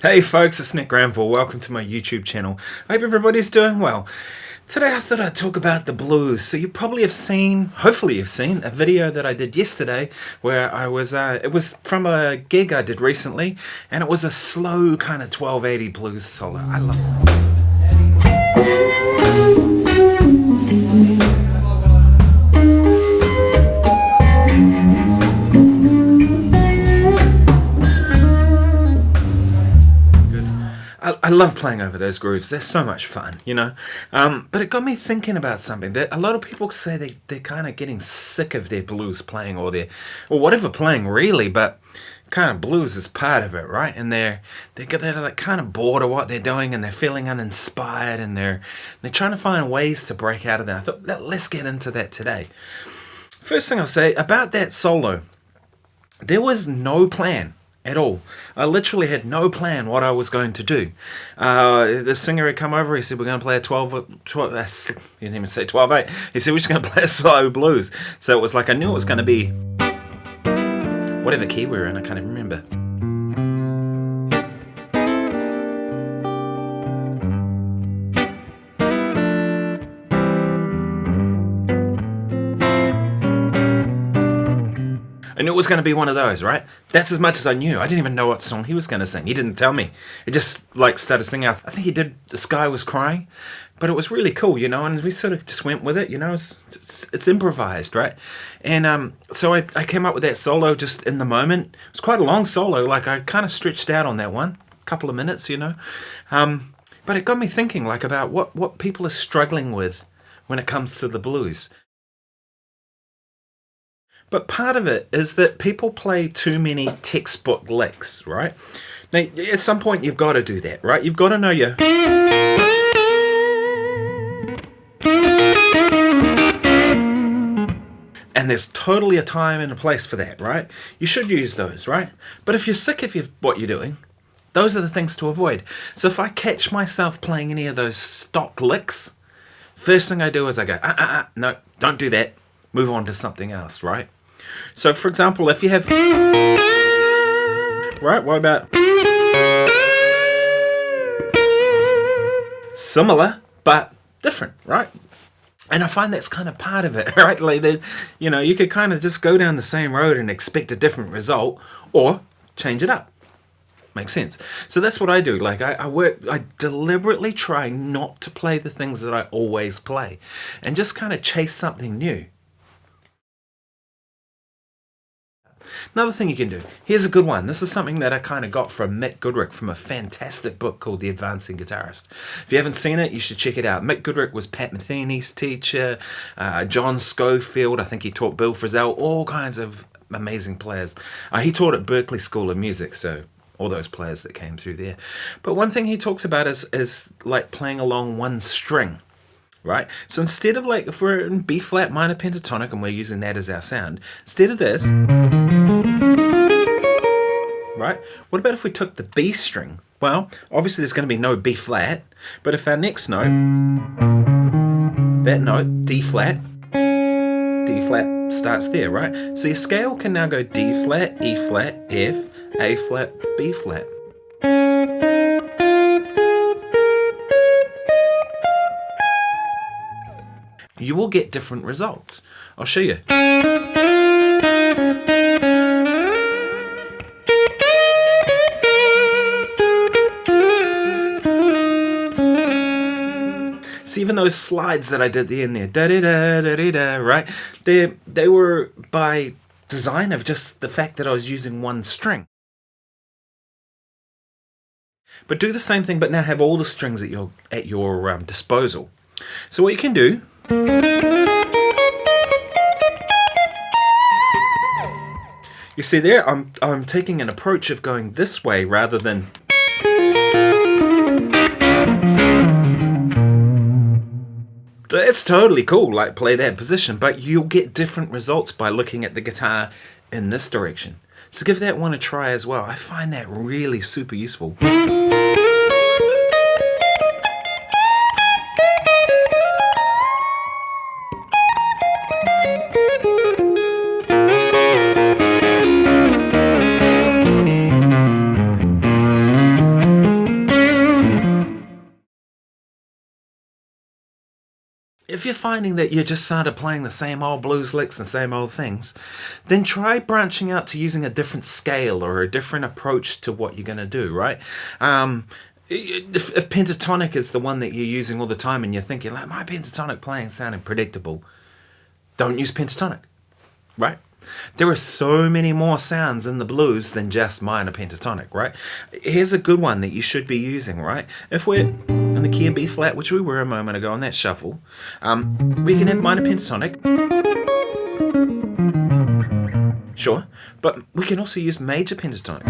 Hey folks, it's Nick Granville. Welcome to my YouTube channel. I hope everybody's doing well. Today I thought I'd talk about the blues. So you probably have seen, hopefully you've seen, a video that I did yesterday where I was, it was from a gig I did recently, and it was a slow kind of 1280 blues solo. I love it. I love playing over those grooves. They're so much fun, you know. But it got me thinking about something. That a lot of people say they're kind of getting sick of their blues playing or whatever playing really, but kind of blues is part of it, right? And they're like kind of bored of what they're doing, and they're feeling uninspired, and they're trying to find ways to break out of that. I thought, let's get into that today. First thing I'll say about that solo, there was no plan at all. I literally had no plan what I was going to do. The singer had come over, he said we're going to play a 12, he didn't even say 12/8, he said we're just going to play a slow blues. So it was like I knew it was going to be whatever key we were in, I can't even remember. I knew it was going to be one of those, right? That's as much as I knew. I didn't even know what song he was going to sing. He didn't tell me. It just like started singing out. I think he did The Sky Was Crying, but it was really cool, you know, and we sort of just went with it, you know. It's improvised, right? And so I came up with that solo just in the moment. It was quite a long solo. Like I kind of stretched out on that one, a couple of minutes, you know. But it got me thinking like about what people are struggling with when it comes to the blues. But part of it is that people play too many textbook licks, right? Now, at some point you've got to do that, right? You've got to know your... And there's totally a time and a place for that, right? You should use those, right? But if you're sick of what you're doing, those are the things to avoid. So if I catch myself playing any of those stock licks, first thing I do is I go, no, don't do that. Move on to something else, right? So, for example, if you have... Right, what about... Similar, but different, right? And I find that's kind of part of it, right? Like, you know, you could kind of just go down the same road and expect a different result, or change it up. Makes sense. So that's what I do. Like, I deliberately try not to play the things that I always play, and just kind of chase something new. Another thing you can do, here's a good one. This is something that I kind of got from Mick Guitarist from a fantastic book called The Advancing Guitarist. If you haven't seen it, you should check it out. Mick Guitarist was Pat Metheny's teacher, John Scofield, I think he taught Bill Frisell, all kinds of amazing players. He taught at Berklee School of Music, so all those players that came through there. But one thing he talks about is like playing along one string. Right? So instead of like, if we're in B flat minor pentatonic and we're using that as our sound, instead of this, right? What about if we took the B string? Well, obviously there's going to be no B flat, but if our next note, that note, D flat starts there, right? So your scale can now go D flat, E flat, F, A flat, B flat. You will get different results. I'll show you. See, even those slides that I did in there, da-da-da-da-da-da, right? They were by design of just the fact that I was using one string. But do the same thing, but now have all the strings at your disposal. So what you can do... You see there, I'm taking an approach of going this way rather than... It's totally cool, like play that position, but you'll get different results by looking at the guitar in this direction. So give that one a try as well. I find that really super useful. If you're finding that you're just sort of playing the same old blues licks and same old things, then try branching out to using a different scale or a different approach to what you're going to do, right? If pentatonic is the one that you're using all the time and you're thinking, like, my pentatonic playing sounding predictable, don't use pentatonic, right? There are so many more sounds in the blues than just minor pentatonic, right? Here's a good one that you should be using, right? If we're in the key of B flat, which we were a moment ago on that shuffle, we can have minor pentatonic. Sure, but we can also use major pentatonic.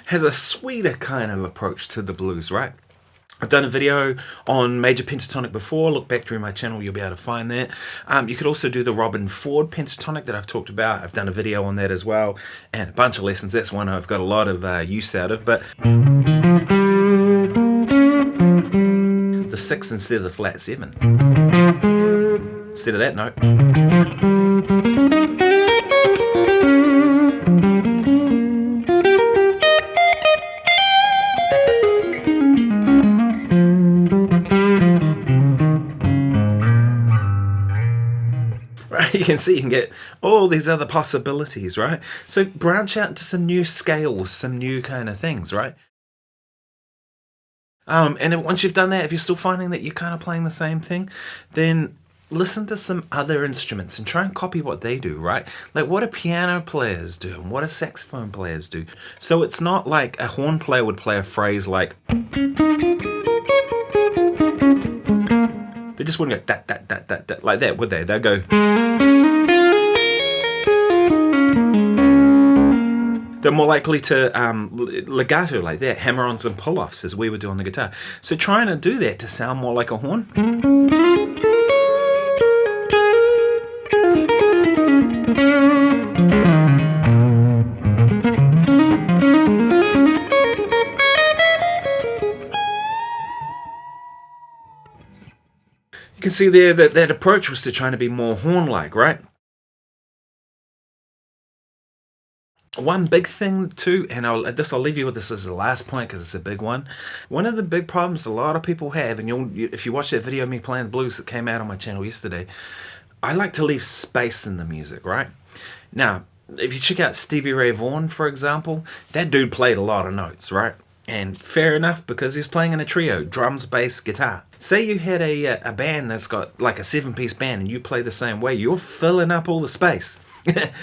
Has a sweeter kind of approach to the blues, right? I've done a video on major pentatonic before. Look back through my channel, you'll be able to find that. You could also do the Robben Ford pentatonic that I've talked about. I've done a video on that as well, and a bunch of lessons. That's one I've got a lot of use out of, but the 6 instead of the flat 7. Instead of that note. You can see you can get all these other possibilities, right? So branch out into some new scales, some new kind of things, right? And then once you've done that, if you're still finding that you're kind of playing the same thing, then listen to some other instruments and try and copy what they do, right? Like what do piano players do and what do saxophone players do? So it's not like a horn player would play a phrase like... They just wouldn't go that like that, would they? They'll go... They're more likely to legato like that, hammer-ons and pull-offs as we would do on the guitar. So trying to do that to sound more like a horn. You can see there that that approach was to trying to be more horn-like, right? One big thing too, and I'll leave you with this as the last point because it's a big one. One of the big problems a lot of people have, and if you watch that video of me playing the blues that came out on my channel yesterday, I like to leave space in the music, right? Now, if you check out Stevie Ray Vaughn, for example, that dude played a lot of notes, right? And fair enough, because he's playing in a trio, drums, bass, guitar. Say you had a band that's got like a 7-piece band and you play the same way, you're filling up all the space.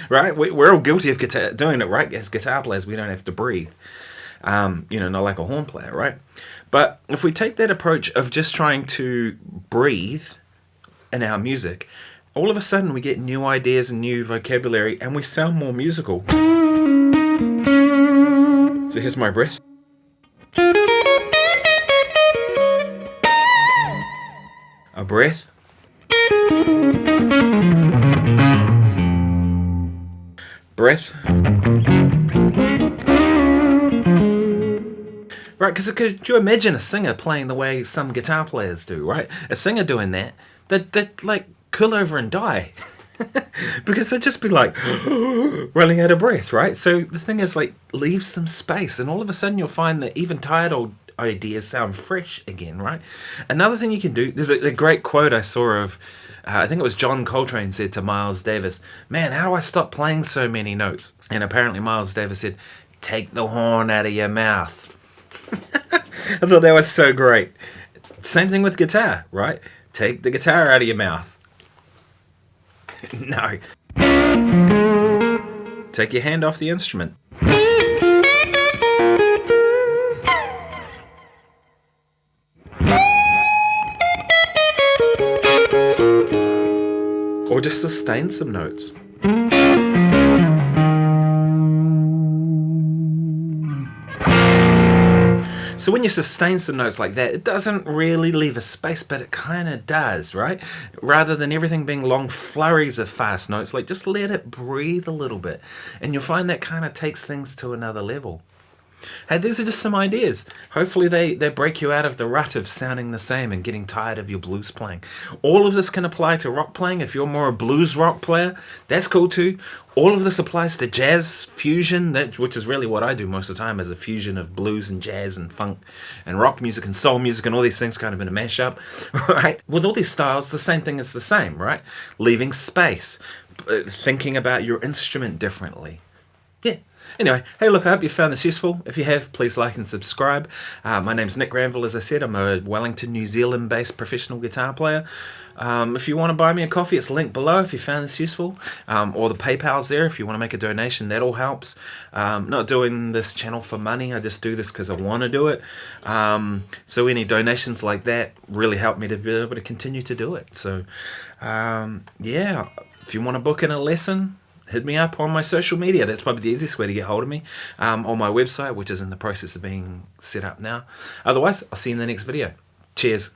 Right? We're all guilty of doing it, right? As guitar players, we don't have to breathe. Not like a horn player, right? But if we take that approach of just trying to breathe in our music, all of a sudden we get new ideas and new vocabulary and we sound more musical. So here's my breath. A breath. Breath. Right, because could you imagine a singer playing the way some guitar players do, right? A singer doing that, they'd like cool over and die. Because they'd just be like running out of breath, right? So the thing is, like, leave some space and all of a sudden you'll find that even tired old ideas sound fresh again, right? Another thing you can do, there's a great quote I saw of, I think it was John Coltrane said to Miles Davis, "Man, how do I stop playing so many notes?" And apparently Miles Davis said, "Take the horn out of your mouth." I thought that was so great. Same thing with guitar, right? Take the guitar out of your mouth. No. Take your hand off the instrument. Or just sustain some notes. So when you sustain some notes like that, it doesn't really leave a space, but it kind of does, right? Rather than everything being long flurries of fast notes, like just let it breathe a little bit. And you'll find that kind of takes things to another level. Hey, these are just some ideas. Hopefully they break you out of the rut of sounding the same and getting tired of your blues playing. All of this can apply to rock playing. If you're more a blues rock player, that's cool too. All of this applies to jazz fusion, which is really what I do most of the time, is a fusion of blues and jazz and funk and rock music and soul music and all these things kind of in a mashup, right? With all these styles, the same thing is the same, right? Leaving space, thinking about your instrument differently. Yeah. Anyway, hey, look, I hope you found this useful. If you have, please like and subscribe. My name's Nick Granville, as I said. I'm a Wellington, New Zealand-based professional guitar player. If you want to buy me a coffee, it's linked below if you found this useful. Or the PayPal's there if you want to make a donation. That all helps. Not doing this channel for money. I just do this because I want to do it. So any donations like that really help me to be able to continue to do it. So, yeah, if you want to book in a lesson, hit me up on my social media. That's probably the easiest way to get hold of me. On my website, which is in the process of being set up now. Otherwise, I'll see you in the next video. Cheers.